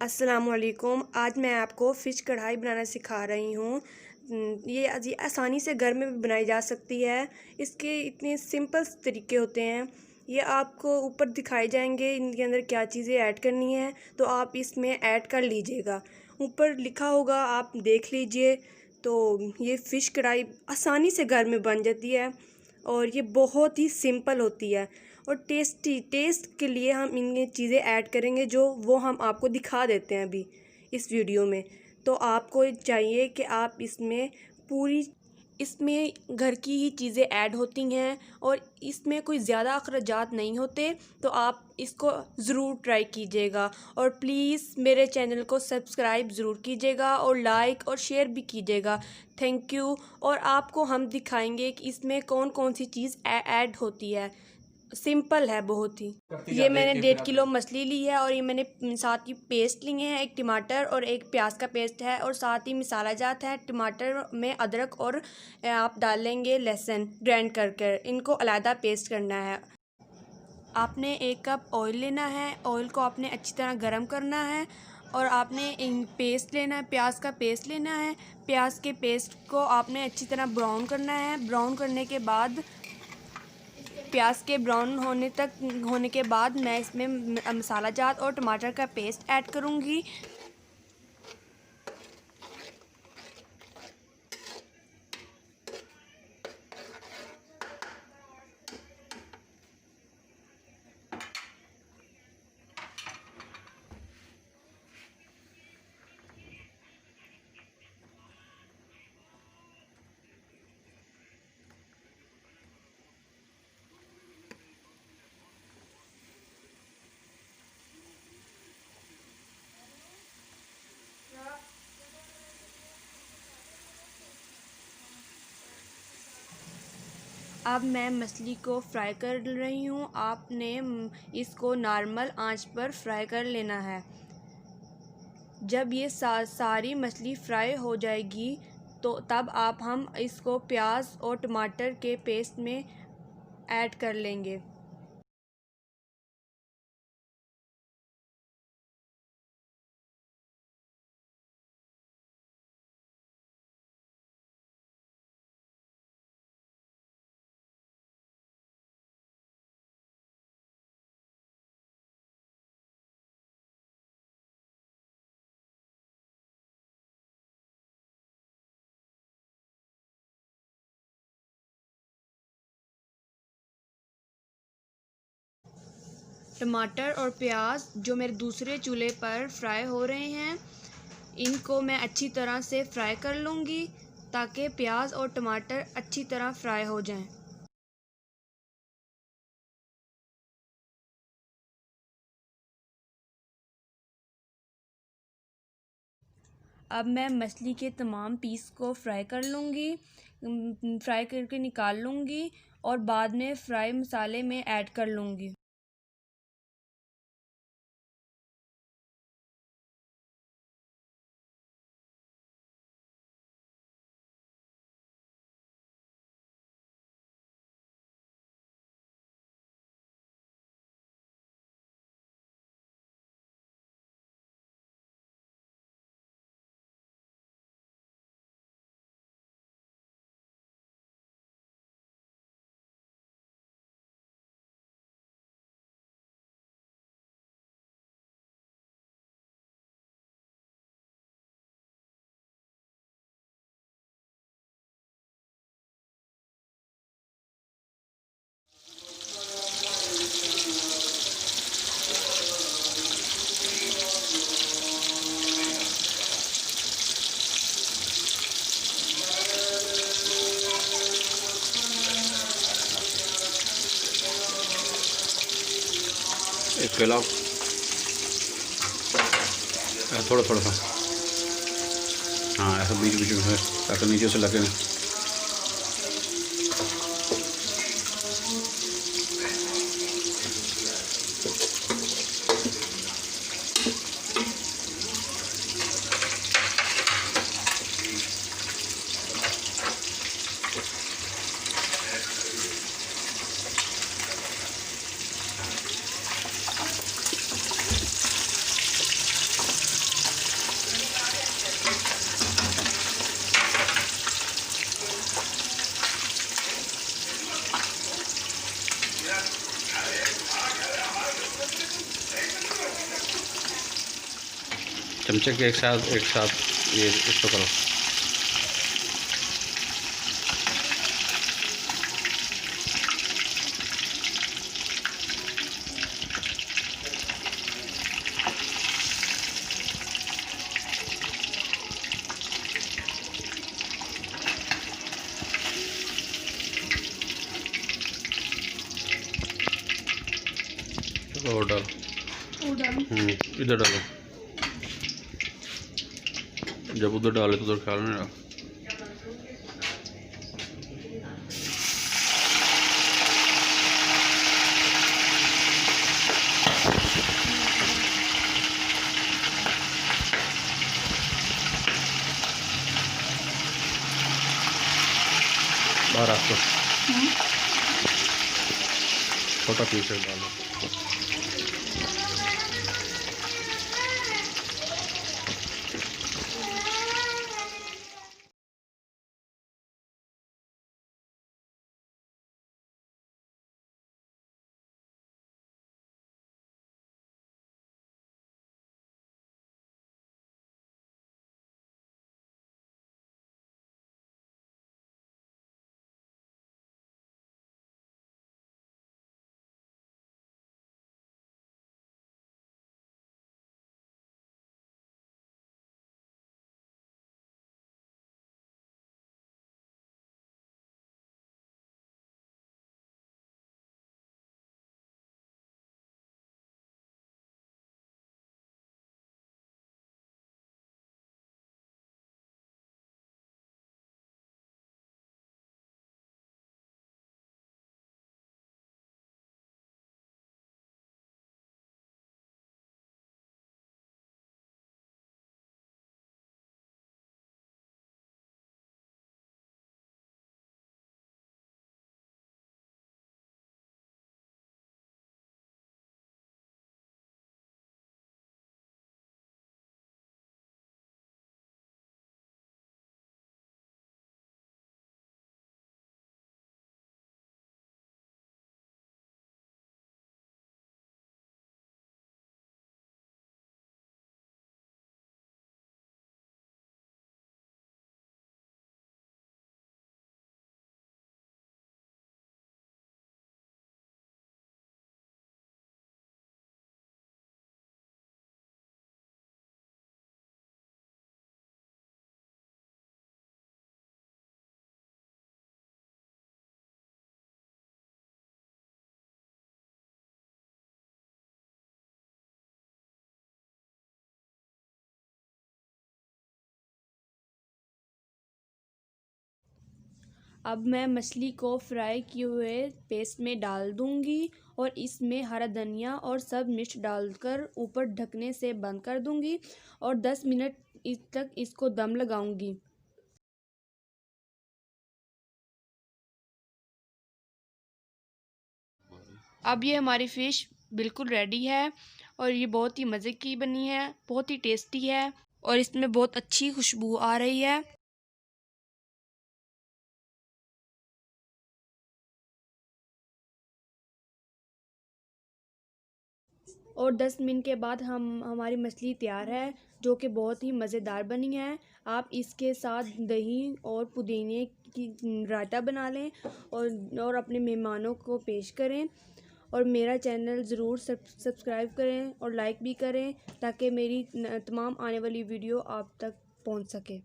अस्सलामुअलैकुम। आज मैं आपको फ़िश कढ़ाई बनाना सिखा रही हूँ। ये आसानी से घर में भी बनाई जा सकती है। इसके इतने सिंपल तरीके होते हैं। ये आपको ऊपर दिखाए जाएंगे इनके अंदर क्या चीज़ें ऐड करनी है, तो आप इसमें ऐड कर लीजिएगा। ऊपर लिखा होगा, आप देख लीजिए। तो ये फ़िश कढ़ाई आसानी से घर में बन जाती है और ये बहुत ही सिंपल होती है। और टेस्ट के लिए हम इनमें चीज़ें ऐड करेंगे जो वो हम आपको दिखा देते हैं अभी इस वीडियो में। तो आपको चाहिए कि आप इसमें घर की ही चीज़ें ऐड होती हैं और इसमें कोई ज़्यादा अखराजात नहीं होते। तो आप इसको ज़रूर ट्राई कीजिएगा और प्लीज़ मेरे चैनल को सब्सक्राइब ज़रूर कीजिएगा और लाइक और शेयर भी कीजिएगा। Thank you. और आपको हम दिखाएंगे कि इसमें कौन कौन सी चीज़ ऐड होती है। सिंपल है बहुत ही। ये मैंने 1.5 किलो मछली ली है और ये मैंने साथ ही पेस्ट लिए हैं, एक टमाटर और एक प्याज का पेस्ट है और साथ ही मसाला जात है। टमाटर में अदरक और आप डाल लेंगे लहसुन ग्राइंड कर इनको अलग पेस्ट करना है। आपने 1 कप ऑयल लेना है। ऑयल को आपने अच्छी तरह गर्म करना है और आपने पेस्ट लेना है, प्याज का पेस्ट लेना है। प्याज के पेस्ट को आपने अच्छी तरह ब्राउन करना है। ब्राउन करने के बाद प्याज के ब्राउन होने के बाद मैं इसमें मसाला जात और टमाटर का पेस्ट ऐड करूँगी। अब मैं मछली को फ्राई कर रही हूँ। आपने इसको नॉर्मल आंच पर फ्राई कर लेना है। जब ये सारी मछली फ्राई हो जाएगी तो तब हम इसको प्याज और टमाटर के पेस्ट में ऐड कर लेंगे। टमाटर और प्याज जो मेरे दूसरे चूल्हे पर फ्राई हो रहे हैं, इनको मैं अच्छी तरह से फ्राई कर लूँगी ताकि प्याज और टमाटर अच्छी तरह फ्राई हो जाएं। अब मैं मछली के तमाम पीस को फ्राई कर लूँगी, फ्राई करके निकाल लूँगी और बाद में फ्राई मसाले में ऐड कर लूँगी। फैलाओ थोड़ा थोड़ा सा। हाँ, ऐसा बीच बीच में ताकि नीचे से लगे। चमचे के एक साथ ये इसको करो। और डालो, इधर डालो। जब उधर डाले तो उधर ख्याल नहीं रहा। बाहर आपको छोटा पीस डालो। अब मैं मछली को फ्राई किए हुए पेस्ट में डाल दूंगी और इसमें हरा धनिया और सब मिर्च डालकर ऊपर ढकने से बंद कर दूंगी और 10 मिनट तक इसको दम लगाऊंगी। अब ये हमारी फ़िश बिल्कुल रेडी है और ये बहुत ही मज़े की बनी है, बहुत ही टेस्टी है और इसमें बहुत अच्छी खुशबू आ रही है। और 10 मिनट के बाद हमारी मछली तैयार है जो कि बहुत ही मज़ेदार बनी है। आप इसके साथ दही और पुदीने की रायता बना लें और अपने मेहमानों को पेश करें। और मेरा चैनल ज़रूर सब्सक्राइब करें और लाइक भी करें ताकि मेरी तमाम आने वाली वीडियो आप तक पहुंच सके।